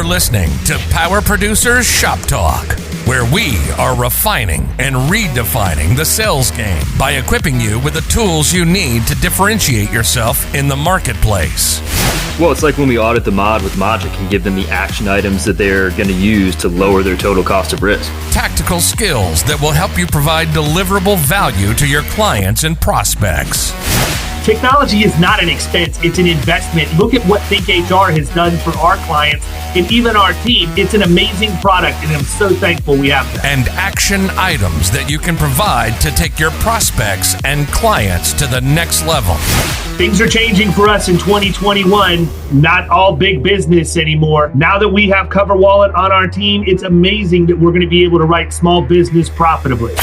listening to Power Producers Shop Talk, where we are refining and redefining the sales game by equipping you with the tools you need to differentiate yourself in the marketplace. Well, it's like when we audit the mod with Logic and give them the action items that they're going to use to lower their total cost of risk. Tactical skills that will help you provide deliverable value to your clients and prospects. Technology is not an expense, it's an investment. Look at what Think HR has done for our clients and even our team. It's an amazing product, and I'm so thankful we have that. And action items that you can provide to take your prospects and clients to the next level. Things are changing for us in 2021. Not all big business anymore. Now that we have CoverWallet on our team, it's amazing that we're going to be able to write small business profitably.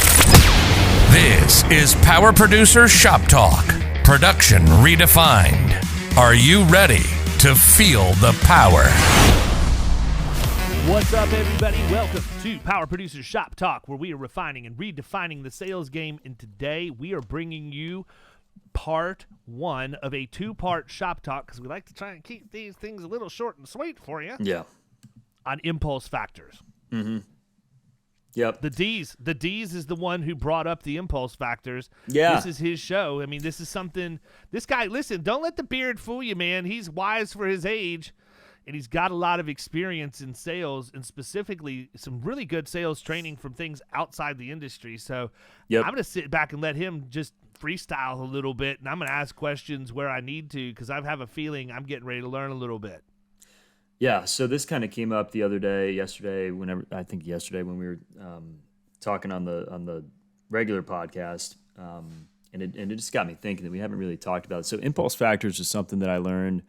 This is Power Producer Shop Talk. Production redefined. Are you ready to feel the power? What's up, everybody? Welcome to Power Producers Shop Talk, where we are refining and redefining the sales game. And today we are bringing you part one of a two-part shop talk, because we like to try and keep these things a little short and sweet for you. Yeah. On impulse factors. Mm-hmm. Yep. The D's is the one who brought up the impulse factors. Yeah. This is his show. I mean, this is something, this guy, listen, don't let the beard fool you, man. He's wise for his age, and he's got a lot of experience in sales, and specifically some really good sales training from things outside the industry. So I'm going to sit back and let him just freestyle a little bit, and I'm going to ask questions where I need to, because I have a feeling I'm getting ready to learn a little bit. Yeah, so this kind of came up the other day, yesterday when we were talking on the regular podcast, and it just got me thinking that we haven't really talked about it. So impulse factors is something that I learned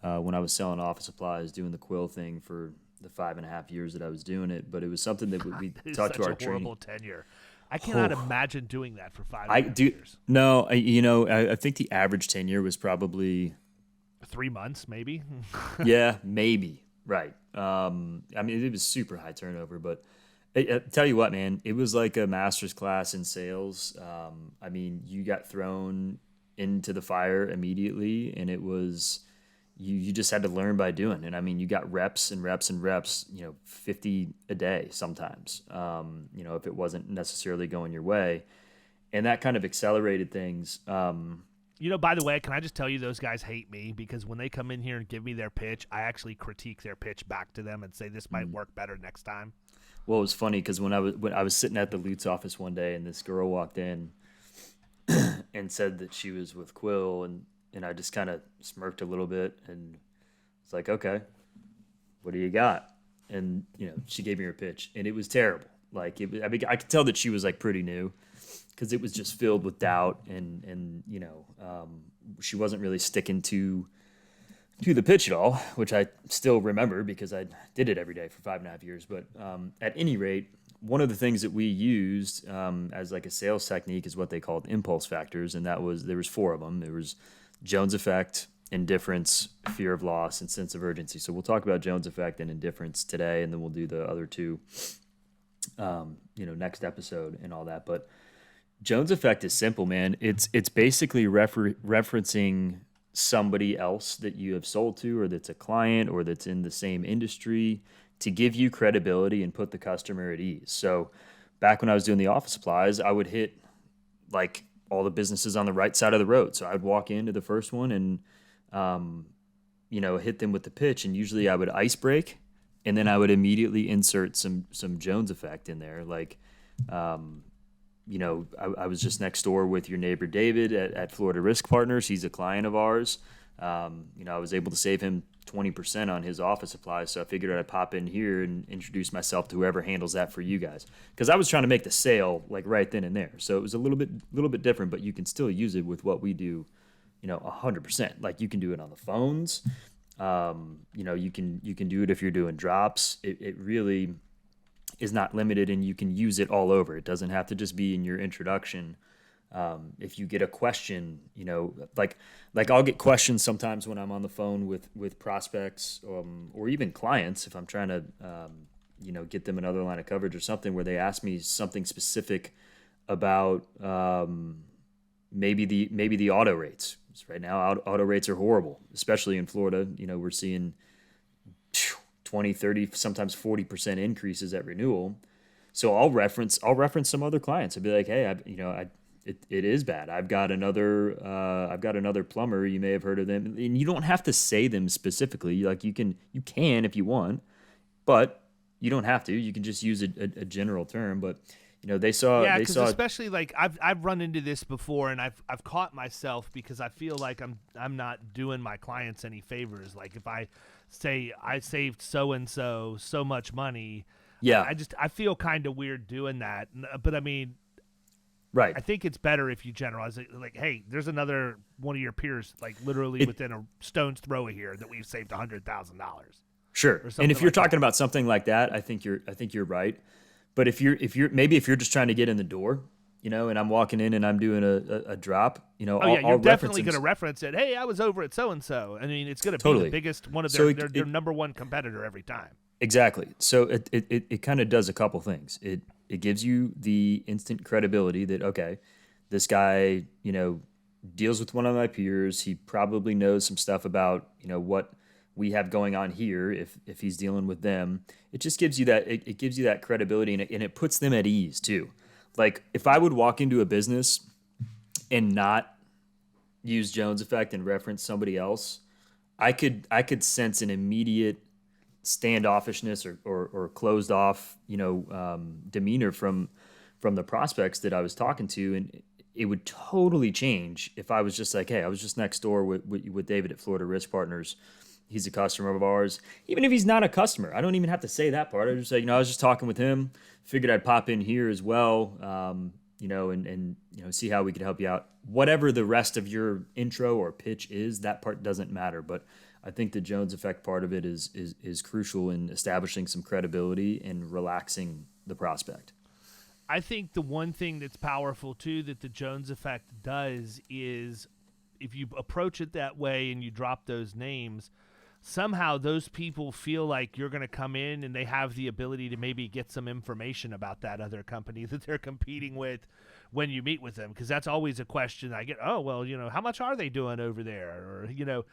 when I was selling office supplies, doing the quill thing for the 5.5 years that I was doing it. But it was something that we talked to our training. Horrible tenure. I cannot imagine doing that for 5.5 years. No, I think the average tenure was probably 3 months, maybe. Yeah, maybe. Right. I mean, it was super high turnover, but I tell you what, man, it was like a master's class in sales. I mean, you got thrown into the fire immediately, and it was you just had to learn by doing. And I mean, you got reps and reps and reps, 50 a day sometimes, if it wasn't necessarily going your way. And that kind of accelerated things. By the way, can I just tell you, those guys hate me, because when they come in here and give me their pitch, I actually critique their pitch back to them and say this might work better next time. Well, it was funny because when I was sitting at the Lutz office one day, and this girl walked in and said that she was with Quill, and I just kind of smirked a little bit and was like, okay, what do you got? And she gave me her pitch, and it was terrible. Like I could tell that she was like pretty new, because it was just filled with doubt, and she wasn't really sticking to the pitch at all, which I still remember because I did it every day for 5.5 years. But at any rate, one of the things that we used as like a sales technique is what they called impulse factors, and there was 4 of them. There was Jones effect, indifference, fear of loss, and sense of urgency. So we'll talk about Jones effect and indifference today, and then we'll do the other 2 next episode and all that. But Jones effect is simple, man. It's basically referencing somebody else that you have sold to, or that's a client, or that's in the same industry, to give you credibility and put the customer at ease. So back when I was doing the office supplies, I would hit like all the businesses on the right side of the road. So I'd walk into the first one and hit them with the pitch, and usually I would ice break, and then I would immediately insert some Jones effect in there, like I was just next door with your neighbor David at Florida Risk Partners. He's a client of ours. I was able to save him 20% on his office supplies, so I figured I'd pop in here and introduce myself to whoever handles that for you guys, because I was trying to make the sale like right then and there. So it was a little bit different, but you can still use it with what we do, 100%. Like you can do it on the phones. You can do it if you're doing drops. It really is not limited, and you can use it all over. It doesn't have to just be in your introduction. If you get a question, like I'll get questions sometimes when I'm on the phone with prospects, or even clients, if I'm trying to, get them another line of coverage or something, where they ask me something specific about maybe the auto rates. Right now, auto rates are horrible, especially in Florida. We're seeing 20, 30, sometimes 40% increases at renewal. So I'll reference some other clients. I'd be like, hey, it is bad. I've got another plumber. You may have heard of them, and you don't have to say them specifically. Like you can if you want, but you don't have to. You can just use a general term. But they saw especially like I've run into this before, and I've caught myself because I feel like I'm not doing my clients any favors. Like if I say I saved so and so much money, I feel kind of weird doing that. But I mean, right. I think it's better if you generalize it. Like, hey, there's another one of your peers, like literally within a stone's throw of here, that we've saved $100,000. Sure. And if you're talking about something like that, I think you're right. But if you're just trying to get in the door, and I'm walking in and I'm doing a drop, you're definitely going to reference it. Hey, I was over at so and so. I mean, it's going to be the biggest one of their number one competitor every time. Exactly. So it kind of does a couple things. It gives you the instant credibility that, okay, this guy, deals with one of my peers. He probably knows some stuff about, what we have going on here if he's dealing with them. It just gives you that, it gives you that credibility, and it puts them at ease too. Like if I would walk into a business and not use Jones effect and reference somebody else, I could sense an immediate standoffishness or closed off, demeanor from the prospects that I was talking to. And it would totally change if I was just like, hey, I was just next door with David at Florida Risk Partners. He's a customer of ours. Even if he's not a customer, I don't even have to say that part. I just say, I was just talking with him, figured I'd pop in here as well, and see how we could help you out. Whatever the rest of your intro or pitch is, that part doesn't matter. But I think the Jones effect part of it is crucial in establishing some credibility and relaxing the prospect. I think the one thing that's powerful too that the Jones effect does is if you approach it that way and you drop those names, somehow those people feel like you're going to come in and they have the ability to maybe get some information about that other company that they're competing with when you meet with them. Because that's always a question I get. Oh, well, how much are they doing over there? Or,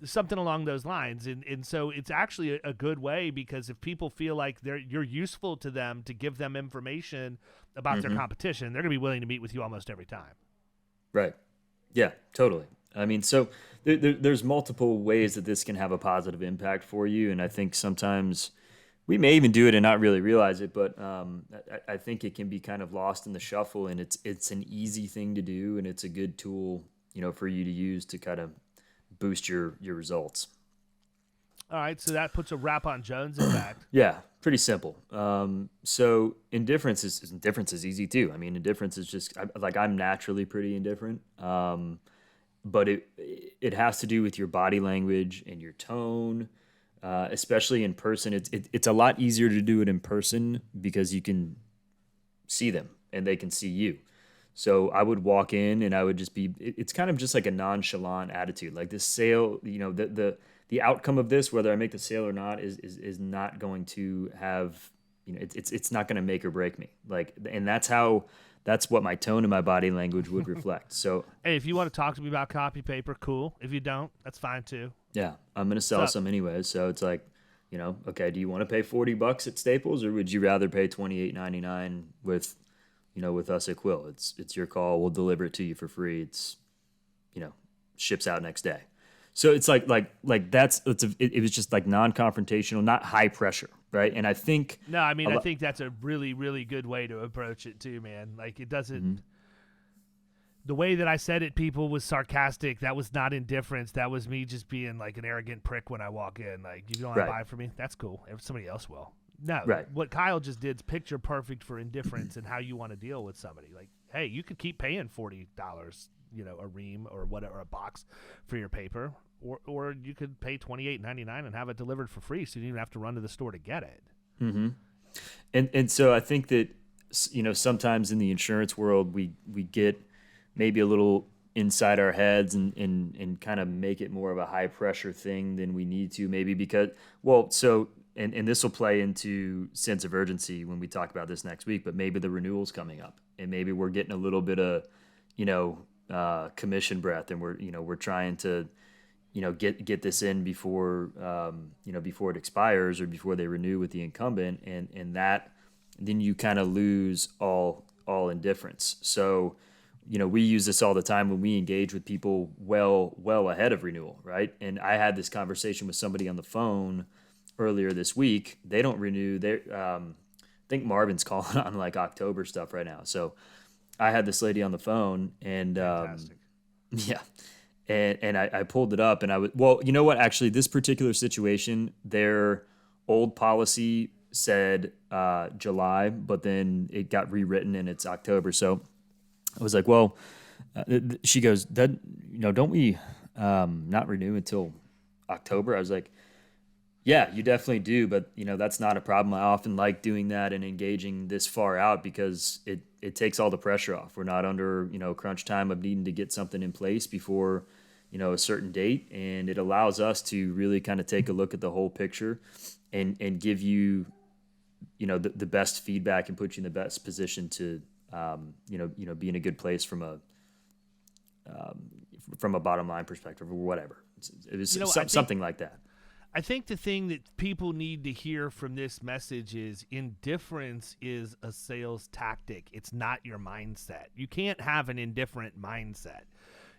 something along those lines. And so it's actually a good way, because if people feel like you're useful to them to give them information about their competition, they're going to be willing to meet with you almost every time. Right. Yeah, totally. I mean, so there's multiple ways that this can have a positive impact for you. And I think sometimes we may even do it and not really realize it, but I think it can be kind of lost in the shuffle, and it's an easy thing to do. And it's a good tool, for you to use to kind of boost your results. All right. So that puts a wrap on Jones effect. Yeah. Pretty simple. So indifference is easy too. I mean, indifference is just I'm naturally pretty indifferent. But it has to do with your body language and your tone, especially in person. It's a lot easier to do it in person because you can see them and they can see you. So I would walk in and I would just be. It's kind of just like a nonchalant attitude. Like this sale, the outcome of this, whether I make the sale or not, is not going to have. It's not going to make or break me. And that's what my tone and my body language would reflect. So, hey, if you want to talk to me about copy paper, cool. If you don't, that's fine too. Yeah, I'm going to sell some anyways. So it's like, okay, do you want to pay $40 at Staples, or would you rather pay $28.99 with us at Quill? It's your call. We'll deliver it to you for free. It's, ships out next day. So it's like it was just like non-confrontational, not high pressure, right? And I think I think that's a really, really good way to approach it too, man. Like it doesn't. The way that I said it, people, was sarcastic. That was not indifference. That was me just being like an arrogant prick when I walk in. Like, you don't want to buy from me? That's cool. Somebody else will. No, what Kyle just did is picture perfect for indifference and how you want to deal with somebody. Like, hey, you could keep paying $40, a ream or whatever, a box for your paper, or you could pay $28.99 and have it delivered for free, so you don't even have to run to the store to get it. Mm-hmm. And so I think that sometimes in the insurance world we get maybe a little inside our heads and kind of make it more of a high pressure thing than we need to, maybe because and this will play into sense of urgency when we talk about this next week, but maybe the renewal's coming up and maybe we're getting a little bit of, commission breath, and we're trying to, get this in before before it expires or before they renew with the incumbent, and that then you kind of lose all indifference. So we use this all the time when we engage with people well ahead of renewal, right? And I had this conversation with somebody on the phone earlier this week. They don't renew. I think Marvin's calling on like October stuff right now. So I had this lady on the phone, and yeah. And I pulled it up, and you know what? Actually, this particular situation, their old policy said July, but then it got rewritten and it's October. So I was like, well, she goes, don't we not renew until October? I was like, yeah, you definitely do, but that's not a problem. I often like doing that and engaging this far out because it takes all the pressure off. We're not under crunch time of needing to get something in place before a certain date, and it allows us to really kind of take a look at the whole picture and give you the best feedback and put you in the best position to be in a good place from a bottom line perspective or whatever. It was something like that. I think the thing that people need to hear from this message is indifference is a sales tactic. It's not your mindset. You can't have an indifferent mindset.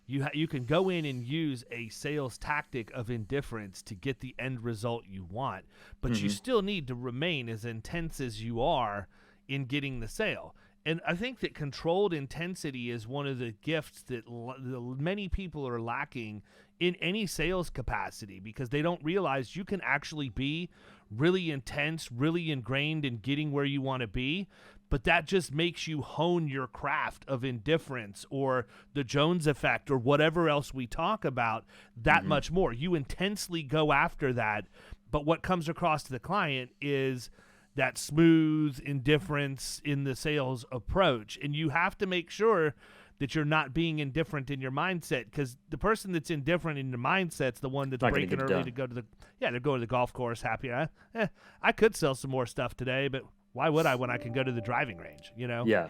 You can go in and use a sales tactic of indifference to get the end result you want, but you still need to remain as intense as you are in getting the sale. And I think that controlled intensity is one of the gifts that many people are lacking in any sales capacity, because they don't realize you can actually be really intense, really ingrained in getting where you want to be, but that just makes you hone your craft of indifference or the Jones effect or whatever else we talk about that much more. You intensely go after that, but what comes across to the client is that smooth indifference in the sales approach. And you have to make sure that you're not being indifferent in your mindset, because the person that's indifferent in your mindset's the one that's breaking early to go to they're going to the golf course happy. I could sell some more stuff today, but why would I when I can go to the driving range, Yeah.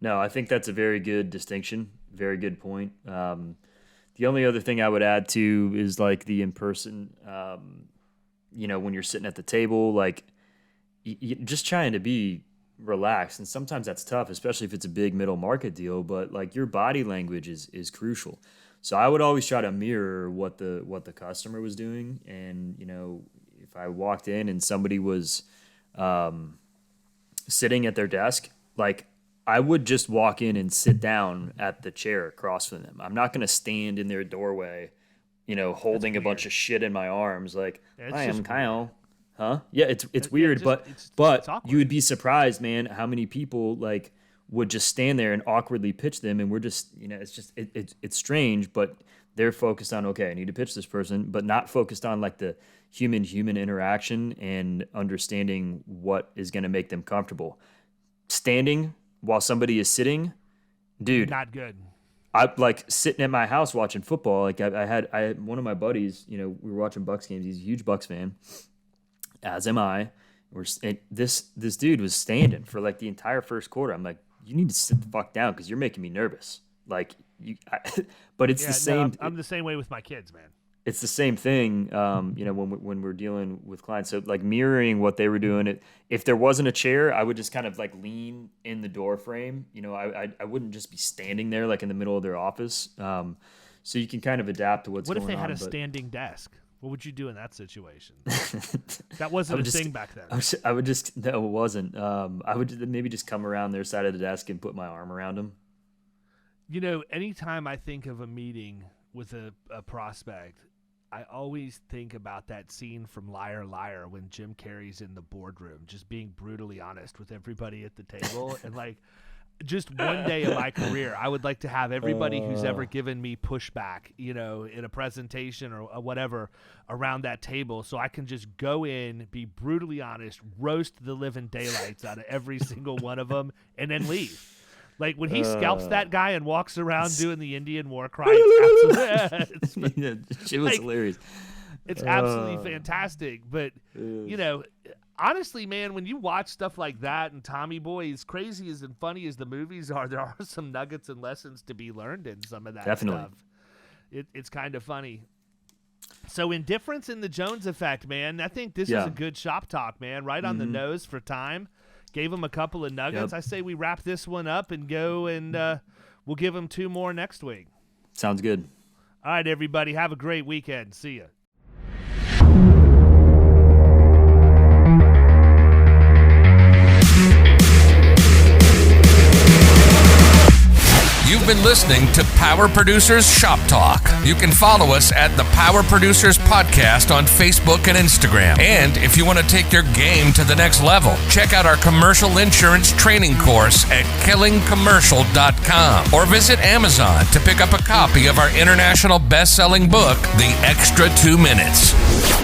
No, I think that's a very good distinction. Very good point. The only other thing I would add to is like the in-person, when you're sitting at the table, like just trying to be relaxed. And sometimes that's tough, especially if it's a big middle market deal, but like your body language is crucial. So I would always try to mirror what the customer was doing. And, if I walked in and somebody was sitting at their desk, like I would just walk in and sit down at the chair across from them. I'm not going to stand in their doorway, holding a bunch of shit in my arms. Like, hi, I'm Kyle. Huh? Yeah, it's weird, but you would be surprised, man, how many people like would just stand there and awkwardly pitch them, and we're just, it's strange, but they're focused on, okay, I need to pitch this person, but not focused on like the human interaction and understanding what is going to make them comfortable. Standing while somebody is sitting, dude, not good. I like sitting at my house watching football. Like I had one of my buddies, we were watching Bucks games. He's a huge Bucks fan, as am I. This dude was standing for like the entire first quarter. I'm like, you need to sit the fuck down because you're making me nervous. Like but it's the same. No, I'm the same way with my kids, man. It's the same thing, when we're dealing with clients. So like mirroring what they were doing. If there wasn't a chair, I would just kind of like lean in the door frame. I wouldn't just be standing there like in the middle of their office. So you can kind of adapt to what's going on. What if they had a standing desk? What would you do in that situation? That wasn't a thing back then. I would just, no, it wasn't. I would maybe just come around their side of the desk and put my arm around them. Anytime I think of a meeting with a prospect, I always think about that scene from Liar Liar when Jim Carrey's in the boardroom, just being brutally honest with everybody at the table. And like, just one day in my career, I would like to have everybody who's ever given me pushback, in a presentation or whatever around that table, so I can just go in, be brutally honest, roast the living daylights out of every single one of them, and then leave. Like when he scalps that guy and walks around doing the Indian war cry, it was hilarious. It's absolutely fantastic. But, honestly, man, when you watch stuff like that and Tommy Boy, as crazy as and funny as the movies are, there are some nuggets and lessons to be learned in some of that Definitely. stuff. It's kind of funny. So indifference in the Jones effect, man. I think this is a good shop talk, man. Right on the nose for time. Gave him a couple of nuggets. I say we wrap this one up and go, and we'll give him 2 more next week. Sounds good. All right, everybody. Have a great weekend. See ya. You've been listening to Power Producers Shop Talk. You can follow us at the Power Producers Podcast on Facebook and Instagram. And if you want to take your game to the next level, check out our commercial insurance training course at killingcommercial.com or visit Amazon to pick up a copy of our international best-selling book, The Extra 2 Minutes.